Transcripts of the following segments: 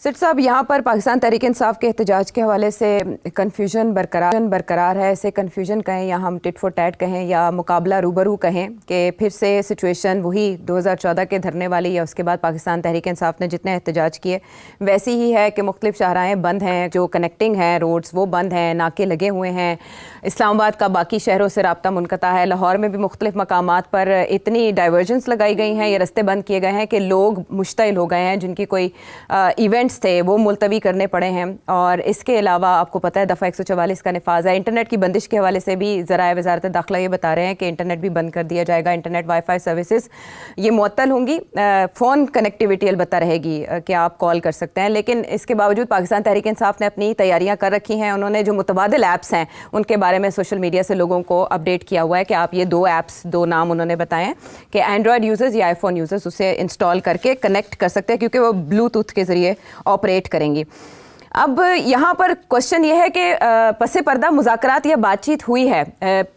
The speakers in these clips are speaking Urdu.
سٹ صاحب، یہاں پر پاکستان تحریک انصاف کے احتجاج کے حوالے سے کنفیوژن برقرار ہے. اسے کنفیوژن کہیں یا ہم ٹٹ فور ٹیٹ کہیں یا مقابلہ روبرو کہیں کہ پھر سے سچویشن وہی 2014 کے دھرنے والی یا اس کے بعد پاکستان تحریک انصاف نے جتنے احتجاج کیے ویسی ہی ہے کہ مختلف شاہراہیں بند ہیں, جو کنیکٹنگ ہیں روڈز وہ بند ہیں, ناکے لگے ہوئے ہیں. اسلام آباد کا باقی شہروں سے رابطہ منقطع ہے. لاہور میں بھی مختلف مقامات پر اتنی ڈائیورجنس لگائی گئی ہیں, یہ رستے بند کیے گئے ہیں کہ لوگ مشتعل ہو گئے ہیں. جن کی کوئی ایونٹس تھے وہ ملتوی کرنے پڑے ہیں. اور اس کے علاوہ آپ کو پتہ ہے دفعہ 144 کا نفاذ ہے. انٹرنیٹ کی بندش کے حوالے سے بھی ذرائع وزارت داخلہ یہ بتا رہے ہیں کہ انٹرنیٹ بھی بند کر دیا جائے گا. انٹرنیٹ وائی فائی سروسز یہ معطل ہوں گی. فون کنیکٹیوٹی البتہ رہے گی کہ آپ کال کر سکتے ہیں. لیکن اس کے باوجود پاکستان تحریک انصاف نے اپنی تیاریاں کر رکھی ہیں. انہوں نے جو متبادل ایپس ہیں ان کے بارے میں سوشل میڈیا سے لوگوں کو اپڈیٹ کیا ہوا ہے کہ آپ یہ 2 ایپس 2 نام انہوں نے بتائے ہیں کہ اینڈرائڈ یوزرز یا آئی فون یوزرز اسے انسٹال کر کے کنیکٹ کر سکتے ہیں کیونکہ وہ بلوٹوتھ کے ذریعے آپریٹ کریں گی. اب یہاں پر کوشچن یہ ہے کہ پس پردہ مذاکرات یا بات چیت ہوئی ہے.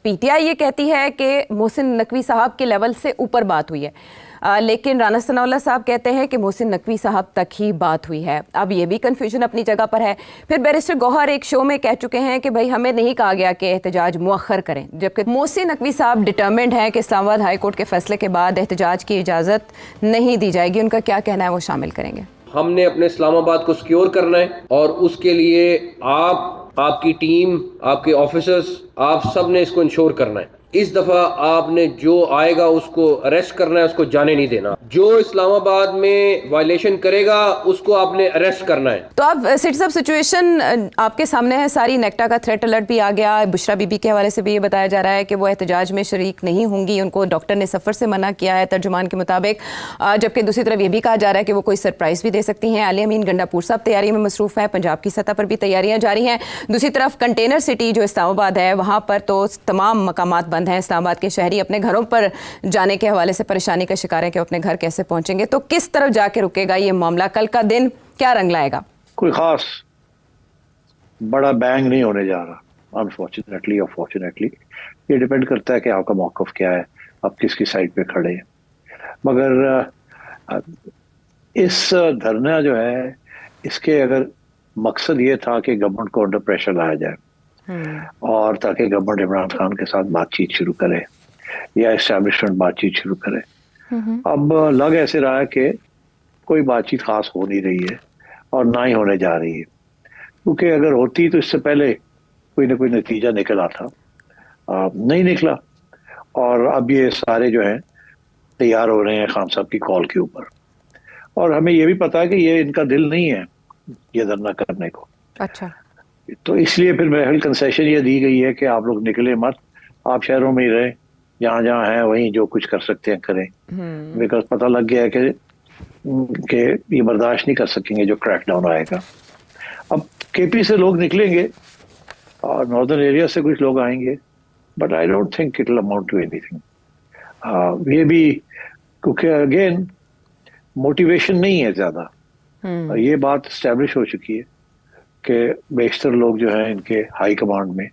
پی ٹی آئی یہ کہتی ہے کہ محسن نقوی صاحب کے لیول سے اوپر بات ہوئی ہے, لیکن رانا ثناء اللہ صاحب کہتے ہیں کہ محسن نقوی صاحب تک ہی بات ہوئی ہے. اب یہ بھی کنفیوژن اپنی جگہ پر ہے. پھر بیرسٹر گوہر ایک شو میں کہہ چکے ہیں کہ بھائی ہمیں نہیں کہا گیا کہ احتجاج مؤخر کریں, جبکہ محسن نقوی صاحب ڈٹرمنڈ ہیں کہ اسلام آباد ہائی کورٹ کے فیصلے کے بعد احتجاج کی اجازت نہیں دی جائے گی. ان کا کیا کہنا ہے وہ شامل کریں گے. ہم نے اپنے اسلام آباد کو سیکیور کرنا ہے اور اس کے لیے آپ کی ٹیم, آپ کے آفیسرز, آپ سب نے اس کو انشور کرنا ہے. اس دفعہ آپ نے جو آئے گا اس کو اریسٹ کرنا ہے, اس کو جانے نہیں دینا. جو اسلام آباد میں وائلیشن کرے گا اس کو آپ نے اریسٹ کرنا ہے. تو اب سٹی صاحب سچویشن آپ کے سامنے ہے ساری. نیکٹا کا تھریٹ الرٹ بھی آ گیا. بشرا بی بی کے حوالے سے بھی یہ بتایا جا رہا ہے کہ وہ احتجاج میں شریک نہیں ہوں گی, ان کو ڈاکٹر نے سفر سے منع کیا ہے ترجمان کے مطابق. جبکہ دوسری طرف یہ بھی کہا جا رہا ہے کہ وہ کوئی سرپرائز بھی دے سکتی ہیں. علی امین گنڈا پور صاحب تیاری میں مصروف ہیں, پنجاب کی سطح پر بھی تیاریاں جاری ہیں. دوسری طرف کنٹینر سٹی جو اسلام آباد ہے وہاں پر تو تمام مقامات بند ہیں. اسلام آباد کے شہری اپنے گھروں پر جانے کے حوالے سے پریشانی کا شکار ہے کہ اپنے گھر کیسے پہنچیں گے. تو کس طرف جا کے رکے گا یہ معاملہ, کل کا دن کیا رنگ لائے گا؟ کوئی خاص بڑا بینگ نہیں ہونے جا رہا انفارچونیٹلی اور فارچونیٹلی. یہ ڈیپینڈ کرتا ہے کہ آپ کا موقف کیا ہے, آپ کس کی سائڈ پہ کھڑے ہیں. مگر اس دھرنا جو ہے اس کے اگر مقصد یہ تھا کہ گورنمنٹ کو انڈر پریشر لایا جائے اور تاکہ گورنمنٹ عمران خان کے ساتھ بات چیت شروع کرے یا اسٹیبلشمنٹ بات چیت شروع کرے. اب لگ ایسے رہا ہے کہ کوئی بات چیت خاص ہو نہیں رہی ہے اور نہ ہی ہونے جا رہی ہے, کیونکہ اگر ہوتی تو اس سے پہلے کوئی نہ کوئی نتیجہ نکل آتا. نہیں نکلا اور اب یہ سارے جو ہیں تیار ہو رہے ہیں خان صاحب کی کال کے اوپر. اور ہمیں یہ بھی پتا ہے کہ یہ ان کا دل نہیں ہے یہ دھرنا کرنے کو. اچھا, تو اس لیے پھر بہرحال کنسیشن یہ دی گئی ہے کہ آپ لوگ نکلے مت, آپ شہروں میں ہی رہیں, جہاں جہاں ہیں وہیں جو کچھ کر سکتے ہیں کریں. بیکاز پتہ لگ گیا ہے کہ یہ برداشت نہیں کر سکیں گے جو کریک ڈاؤن آئے گا. اب کے پی سے لوگ نکلیں گے اور ناردرن ایریا سے کچھ لوگ آئیں گے, but I don't think it will amount to اینی تھنگ. یہ بھی کیونکہ اگین موٹیویشن نہیں ہے زیادہ. یہ بات اسٹیبلش ہو چکی ہے کہ بیشتر لوگ جو ہیں ان کے ہائی کمانڈ میں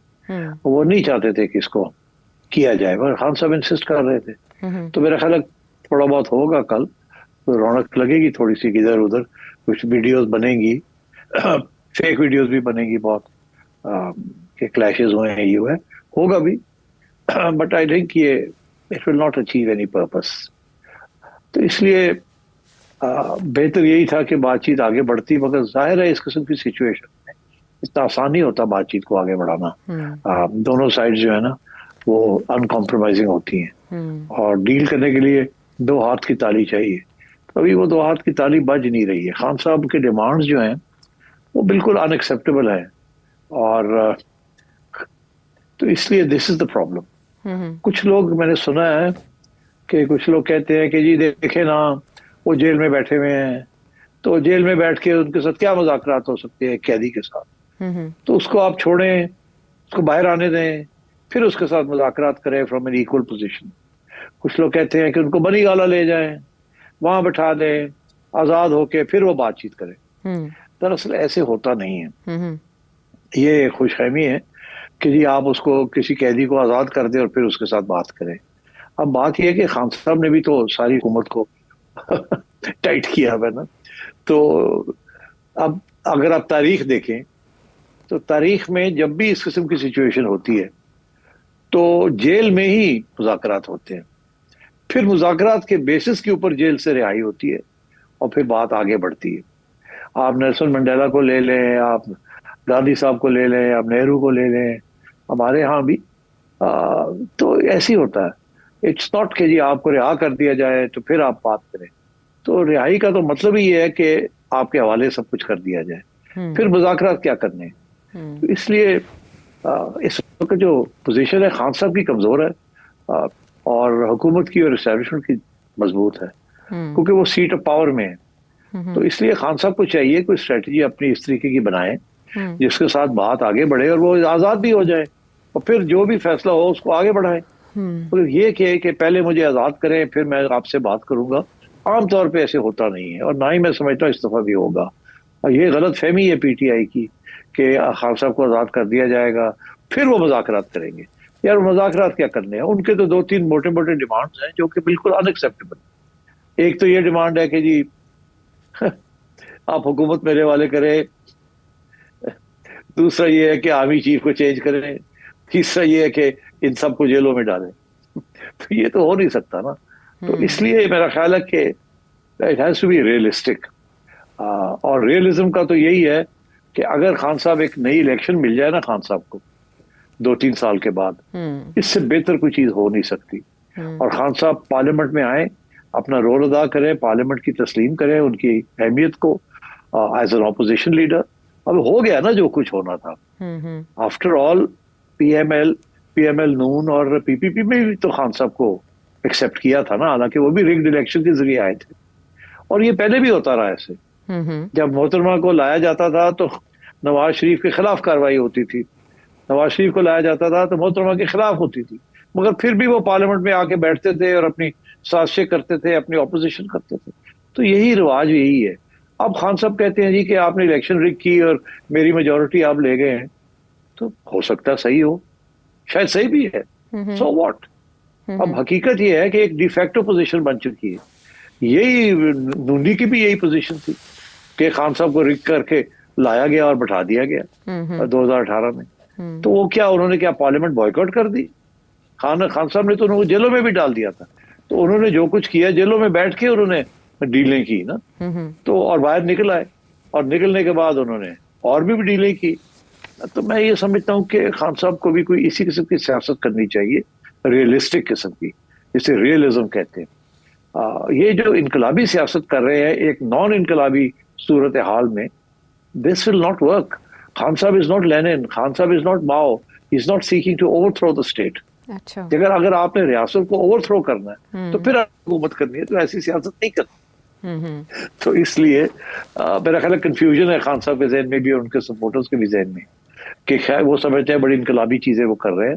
وہ نہیں چاہتے تھے کہ اس کو کیا جائے, مگر خان صاحب انسسٹ کر رہے تھے. تو میرا خیال ہے تھوڑا بہت ہوگا کل, تو رونق لگے گی تھوڑی سی, ادھر ادھر کچھ ویڈیوز بنیں گی, فیک ویڈیوز بھی بنیں گی بہت کہ کلیشز ہوئے ہیں, یہ ہوگا بھی, بٹ آئی تھنک یہ it will not achieve any purpose. تو اس لیے بہتر یہی تھا کہ بات چیت آگے بڑھتی, مگر ظاہر ہے اس قسم کی سچویشن میں اتنا آسان نہیں ہوتا بات چیت کو آگے بڑھانا. دونوں سائڈ جو ہے نا وہ ان کمپرومائزنگ ہوتی ہیں اور ڈیل کرنے کے لیے 2 ہاتھ کی تالی چاہیے. ابھی وہ 2 ہاتھ کی تالی بج نہیں رہی ہے. خان صاحب کے ڈیمانڈز جو ہیں وہ بالکل ان ایکسیپٹیبل ہیں, اور تو اس لیے دس از دا پرابلم. کچھ لوگ میں نے سنا ہے کہ کچھ لوگ کہتے ہیں کہ جی دیکھیں نا وہ جیل میں بیٹھے ہوئے ہیں, تو جیل میں بیٹھ کے ان کے ساتھ کیا مذاکرات ہو سکتے ہیں قیدی کے ساتھ, تو اس کو آپ چھوڑیں, اس کو باہر آنے دیں, پھر اس کے ساتھ مذاکرات کریں فرام این ایکول پوزیشن. کچھ لوگ کہتے ہیں کہ ان کو بنی گالا لے جائیں, وہاں بٹھا دیں, آزاد ہو کے پھر وہ بات چیت کریں. دراصل ایسے ہوتا نہیں ہے. یہ خوش فہمی ہے کہ جی آپ اس کو کسی قیدی کو آزاد کر دیں اور پھر اس کے ساتھ بات کریں. اب بات یہ ہے کہ خان صاحب نے بھی تو ساری حکومت کو ٹائٹ کیا ہے نا, تو اب اگر آپ تاریخ دیکھیں تو تاریخ میں جب بھی اس قسم کی سچویشن ہوتی ہے تو جیل میں ہی مذاکرات ہوتے ہیں، پھر مذاکرات کے بیسس کے اوپر جیل سے رہائی ہوتی ہے اور پھر بات آگے بڑھتی ہے. آپ نیلسن منڈیلا کو لے لیں، آپ گاندھی صاحب کو لے لیں، آپ نہرو کو لے لیں، ہمارے ہاں بھی تو ایسے ہوتا ہے. اٹس ناٹ کہ جی آپ کو رہا کر دیا جائے تو پھر آپ بات کریں. تو رہائی کا تو مطلب ہی ہے کہ آپ کے حوالے سب کچھ کر دیا جائے، پھر مذاکرات کیا کرنے. تو اس لیے اس وقت جو پوزیشن ہے خان صاحب کی کمزور ہے اور حکومت کی اور اسٹیبلشمنٹ کی مضبوط ہے، کیونکہ وہ سیٹ آف پاور میں ہے. تو اس لیے خان صاحب کو چاہیے کوئی اسٹریٹجی اپنی اس طریقے کی بنائے جس کے ساتھ بات آگے بڑھے اور وہ آزاد بھی ہو جائے، اور پھر جو بھی فیصلہ ہو اس کو آگے بڑھائے. یہ کہ پہلے مجھے آزاد کریں پھر میں آپ سے بات کروں گا، عام طور پہ ایسے ہوتا نہیں ہے، اور نہ ہی میں سمجھتا ہوں اس دفعہ بھی ہوگا. اور یہ غلط فہمی ہے پی ٹی آئی کی کہ خان صاحب کو آزاد کر دیا جائے گا پھر وہ مذاکرات کریں گے. یار مذاکرات کیا کرنے ہیں؟ ان کے تو 2-3 موٹے موٹے ڈیمانڈز ہیں جو کہ بالکل ان ایکسیپٹیبل. ایک تو یہ ڈیمانڈ ہے کہ جی آپ حکومت میرے والے کریں، دوسرا یہ ہے کہ آرمی چیف کو چینج کریں، تیسرا یہ ہے کہ ان سب کو جیلوں میں ڈالیں. تو یہ تو ہو نہیں سکتا نا. تو اس لیے میرا خیال ہے کہ it has to be realistic. اور ریئلزم کا تو یہی ہے کہ اگر خان صاحب ایک نئی الیکشن مل جائے نا خان صاحب کو 2-3 سال کے بعد، اس سے بہتر کوئی چیز ہو نہیں سکتی. اور خان صاحب پارلیمنٹ میں آئیں، اپنا رول ادا کریں، پارلیمنٹ کی تسلیم کریں ان کی اہمیت کو ایز این اپوزیشن لیڈر. اب ہو گیا نا جو کچھ ہونا تھا. After all P M L نون اور پی پی پی میں بھی تو خان صاحب کو ایکسپٹ کیا تھا نا، حالانکہ وہ بھی ریگڈ الیکشن کے ذریعے آئے تھے. اور یہ پہلے بھی ہوتا رہا ایسے. جب محترمہ کو لایا جاتا تھا تو نواز شریف کے خلاف کاروائی ہوتی تھی، نواز شریف کو لایا جاتا تھا تو محترمہ کے خلاف ہوتی تھی، مگر پھر بھی وہ پارلیمنٹ میں آ کے بیٹھتے تھے اور اپنی سازشیں کرتے تھے، اپنی اپوزیشن کرتے تھے. تو یہی رواج یہی ہے. اب خان صاحب کہتے ہیں جی کہ آپ نے الیکشن رگ کی اور میری میجورٹی آپ لے گئے ہیں، تو ہو سکتا ہے صحیح ہو، شاید صحیح بھی ہے. So what. اب حقیقت یہ ہے کہ ایک ڈی فیکٹو پوزیشن بن چکی ہے. یہی نونی کی بھی یہی پوزیشن تھی کہ خان صاحب کو رگ کر کے لایا گیا اور بٹھا دیا گیا 2018 میں. تو وہ کیا انہوں نے کیا پارلیمنٹ بوائیکاٹ کر دی؟ خان صاحب نے تو انہوں کو جیلوں میں بھی ڈال دیا تھا. تو انہوں نے جو کچھ کیا جیلوں میں بیٹھ کے انہوں نے ڈیلیں کی نا، تو اور باہر نکل آئے، اور نکلنے کے بعد انہوں نے اور بھی ڈیلیں کی. تو میں یہ سمجھتا ہوں کہ خان صاحب کو بھی کوئی اسی قسم کی سیاست کرنی چاہیے، ریئلسٹک قسم کی، جسے ریئلزم کہتے ہیں. یہ جو انقلابی سیاست کر رہے ہیں ایک نان انقلابی صورت حال میں، this will not work. Khan صاحب از ناٹ لینن، خان صاحب is not Mao, he is not seeking to overthrow the state. اگر آپ نے ریاست کو اوور تھرو کرنا ہے تو پھر حکومت کرنی ہے، تو ایسی سیاست نہیں کرنی. تو اس لیے میرا خیال ہے کنفیوژن ہے خان صاحب کے ذہن میں بھی اور ان کے سپورٹرز کے بھی ذہن میں کہ خیر وہ سمجھتے ہیں بڑی انقلابی چیزیں وہ کر رہے ہیں.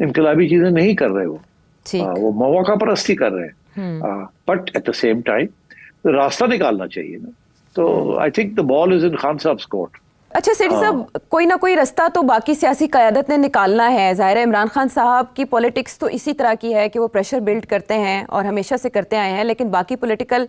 انقلابی چیزیں نہیں کر رہے وہ مواقع پرستی کر رہے ہیں. But at the same time راستہ نکالنا چاہیے نا. تو آئی تھنک دا بال از ان خان صاحب کورٹ. اچھا سیٹھی صاحب، کوئی نہ کوئی رستہ تو باقی سیاسی قیادت نے نکالنا ہے. ظاہر ہے عمران خان صاحب کی پولیٹکس تو اسی طرح کی ہے کہ وہ پریشر بلڈ کرتے ہیں اور ہمیشہ سے کرتے آئے ہیں، لیکن باقی پولیٹیکل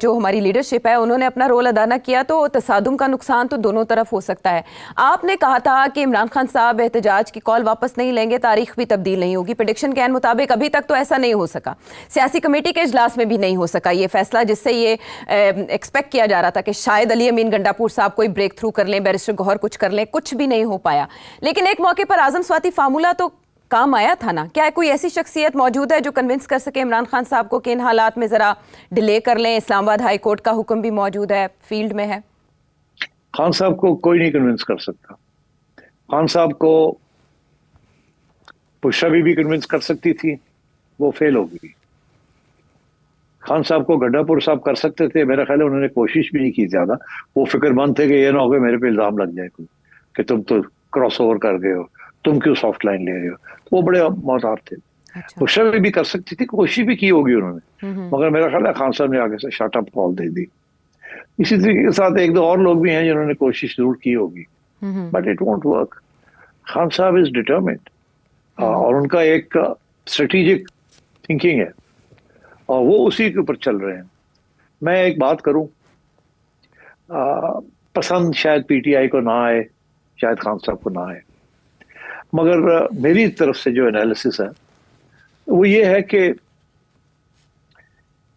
جو ہماری لیڈرشپ ہے انہوں نے اپنا رول ادا نہ کیا، تو تصادم کا نقصان تو دونوں طرف ہو سکتا ہے. آپ نے کہا تھا کہ عمران خان صاحب احتجاج کی کال واپس نہیں لیں گے، تاریخ بھی تبدیل نہیں ہوگی. پریڈکشن کے مطابق ابھی تک تو ایسا نہیں ہو سکا، سیاسی کمیٹی کے اجلاس میں بھی نہیں ہو سکا یہ فیصلہ، جس سے یہ ایکسپیکٹ کیا جا رہا تھا کہ شاید علی امین گنڈاپور صاحب کوئی بریک تھرو کر لیں، بیرسٹر گوہر کچھ کر لیں. کچھ بھی نہیں ہو پایا. لیکن ایک موقع پر اعظم سواتی فارمولا تو کام آیا تھا نا. کیا کوئی ایسی شخصیت موجود ہے جو کنونس کر سکے عمران خان صاحب کو کہ ان حالات میں ذرا ڈیلے کر لیں؟ اسلام آباد ہائی کورٹ کا حکم بھی موجود ہے، فیلڈ میں ہے. خان صاحب کو کوئی نہیں کنونس کر سکتا. خان صاحب کو بشرا بھی کنونس کر سکتی تھی، وہ فیل ہو گئی. خان صاحب کو گڈھاپور صاحب کر سکتے تھے، میرا خیال ہے انہوں نے کوشش بھی نہیں کی زیادہ. وہ فکر مند تھے کہ یہ نہ ہو کہ میرے پہ الزام لگ جائے کوئی کہ تم تو کراس اوور کر گئے ہو، تم کیوں سافٹ لائن لے رہے ہو. وہ بڑے محتاط تھے. بشرا بھی کر سکتی تھی، کوشش بھی کی ہوگی انہوں نے، مگر میرا خیال ہے خان صاحب نے آگے سے شٹ اپ کال دے دی. اسی طریقے کے ساتھ ایک دو اور لوگ بھی ہیں جنہوں نے کوشش ضرور کی ہوگی، but it won't work. Khan صاحب از ڈٹرمنڈ اور ان کا ایک اسٹریٹجک تھنکنگ ہے اور وہ اسی کے اوپر چل رہے ہیں. میں ایک بات کروں، پسند شاید پی ٹی آئی کو نہ آئے, شاید خان صاحب کو نہ آئے, مگر میری طرف سے جو انالیسس ہے وہ یہ ہے کہ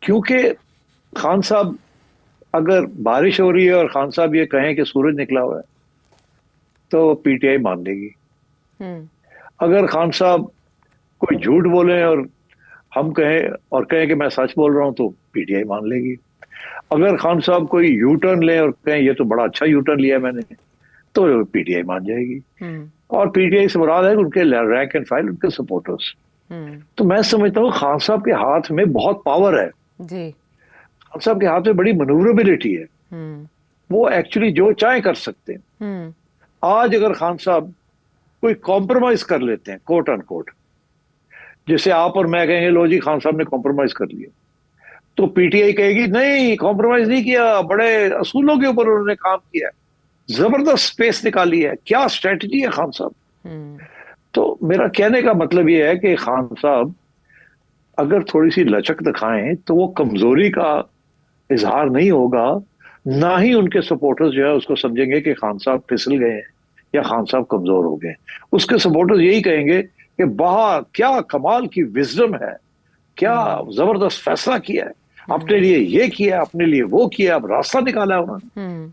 کیونکہ خان صاحب, اگر بارش ہو رہی ہے اور خان صاحب یہ کہیں کہ سورج نکلا ہوا ہے تو پی ٹی آئی مان لے گی. اگر خان صاحب کوئی جھوٹ بولیں اور ہم کہیں کہ میں سچ بول رہا ہوں تو پی ٹی آئی مان لے گی. اگر خان صاحب کوئی یو ٹرن لیں اور کہیں یہ تو بڑا اچھا یو ٹرن لیا میں نے تو پی ٹی آئی مان جائے گی. اور پی ٹی آئی سے مراد ہے ان کے رینک اینڈ فائل, ان کے سپورٹرز. تو میں سمجھتا ہوں خان صاحب کے ہاتھ میں بہت پاور ہے جی, خان صاحب کے ہاتھ میں بڑی منوربلٹی ہے, وہ ایکچولی جو چاہیں کر سکتے ہیں. آج اگر خان صاحب کوئی کمپرومائز کر لیتے ہیں کوٹ ان کوٹ, جیسے آپ اور میں کہیں گے لو جی خان صاحب نے کمپرومائز کر لیا, تو پی ٹی آئی کہے گی نہیں کمپرومائز نہیں کیا, بڑے اصولوں کے اوپر انہوں نے کام کیا, زبردست سپیس نکالی ہے, کیا اسٹریٹجی ہے خان صاحب. تو میرا کہنے کا مطلب یہ ہے کہ خان صاحب اگر تھوڑی سی لچک دکھائیں تو وہ کمزوری کا اظہار نہیں ہوگا, نہ ہی ان کے سپورٹرز جو ہے اس کو سمجھیں گے کہ خان صاحب پھسل گئے ہیں یا خان صاحب کمزور ہو گئے. اس کے سپورٹرز یہی کہیں گے کہ باہر کیا کمال کی وزڈم ہے, کیا زبردست فیصلہ کیا ہے, اپنے لیے یہ کیا, اپنے لیے وہ کیا, اب راستہ نکالا ہے انہوں نے.